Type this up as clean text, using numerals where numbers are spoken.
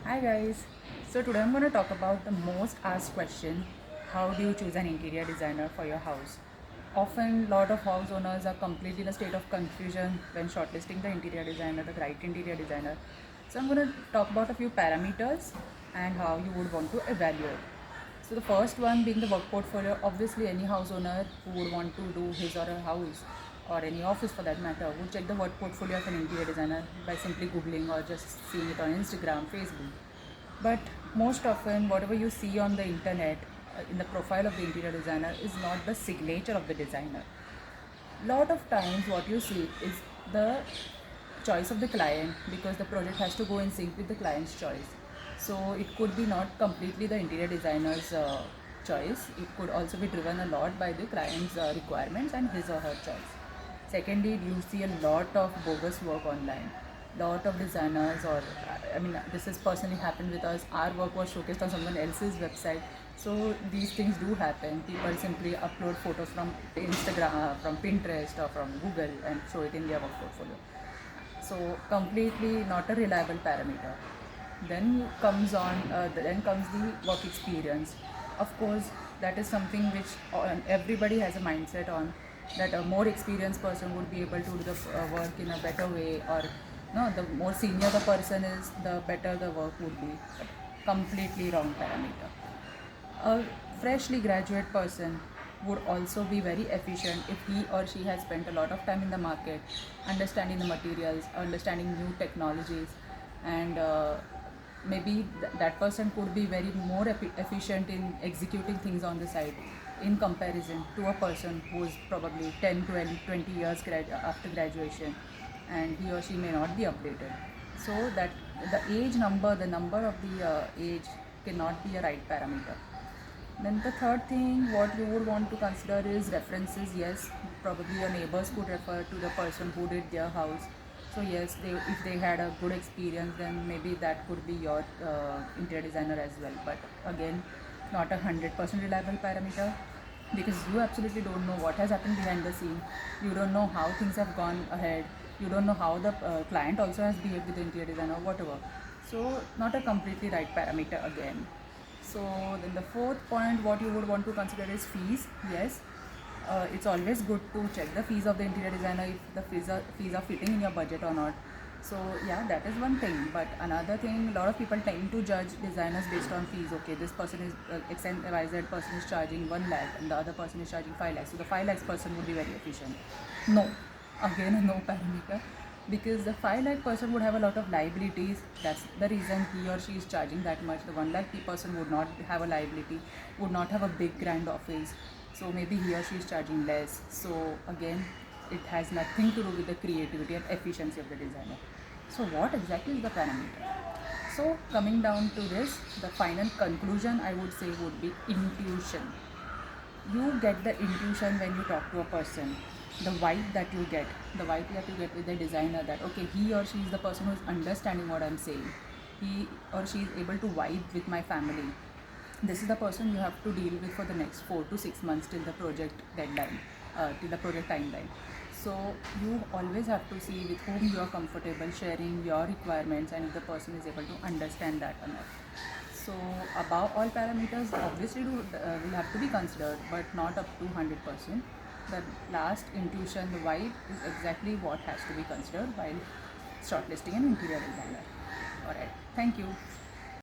Hi guys. So today I'm going to talk about the most asked question: how do you choose an interior designer for your house? Often, lot of house owners are completely in a state of confusion when shortlisting the interior designer, the right interior designer. So I'm going to talk about a few parameters and how you would want to evaluate. So the first one being the work portfolio. Obviously, any house owner who would want to do his or her house or any office for that matter would check the work portfolio of an interior designer by simply googling or just seeing it on Instagram, Facebook. But most often, whatever you see on the internet in the profile of the interior designer is not the signature of the designer. Lot of times, what you see is the choice of the client because the project has to go in sync with the client's choice. So it could be not completely the interior designer's choice. It could also be driven a lot by the client's requirements and his or her choice. Secondly, you see a lot of bogus work online. Lot of designers, or I mean, this has personally happened with us. Our work was showcased on someone else's website. So these things do happen. People simply upload photos from Instagram, from Pinterest, or from Google and show it in their work portfolio. So completely not a reliable parameter. Then comes the work experience. Of course, that is something which everybody has a mindset on, that a more experienced person would be able to do the work in a better way, or no, the more senior the person is, the better the work would be. But completely wrong parameter. A freshly graduate person would also be very efficient if he or she has spent a lot of time in the market, understanding the materials, understanding new technologies, and maybe that person could be very more efficient in executing things on the side in comparison to a person who is probably 10, 12, 20 years after graduation, and he or she may not be updated. So that the age number, the number of the age cannot be a right parameter. Then the third thing, what you would want to consider is references. Yes, probably your neighbors could refer to the person who did their house. So yes, if they had a good experience, then maybe that could be your interior designer as well. But again, not 100% reliable parameter, because you absolutely don't know what has happened behind the scene. You don't know how things have gone ahead. You don't know how the client also has behaved with the interior designer or whatever. So not a completely right parameter again. So then the fourth point, what you would want to consider is fees. Yes, it's always good to check the fees of the interior designer, if the fees are fitting in your budget or not. So yeah, that is one thing. But another thing, a lot of people tend to judge designers based on fees. Okay, this person is XYZ person is charging 1 lakh and the other person is charging 5 lakhs. So the 5 lakhs person would be very efficient. No, again a no parameter, because the 5 lakh person would have a lot of liabilities. That's the reason he or she is charging that much. The 1 lakh person would not have a liability, would not have a big grand office, so maybe he or she is charging less. So again, it has nothing to do with the creativity and efficiency of the designer. So what exactly is the parameter? So coming down to this, the final conclusion I would say would be intuition. You get the intuition when you talk to a person, the vibe that you get, with the designer, that okay, he or she is the person who is understanding what I'm saying, he or she is able to vibe with my family. This is the person you have to deal with for the next 4 to 6 months till the project deadline, till the project timeline. So you always have to see with whom you are comfortable sharing your requirements, and if the person is able to understand that or not. So above all parameters, obviously will have to be considered, but not up to 100%. The last intuition, the vibe, is exactly what has to be considered while shortlisting an interior designer. Alright, thank you.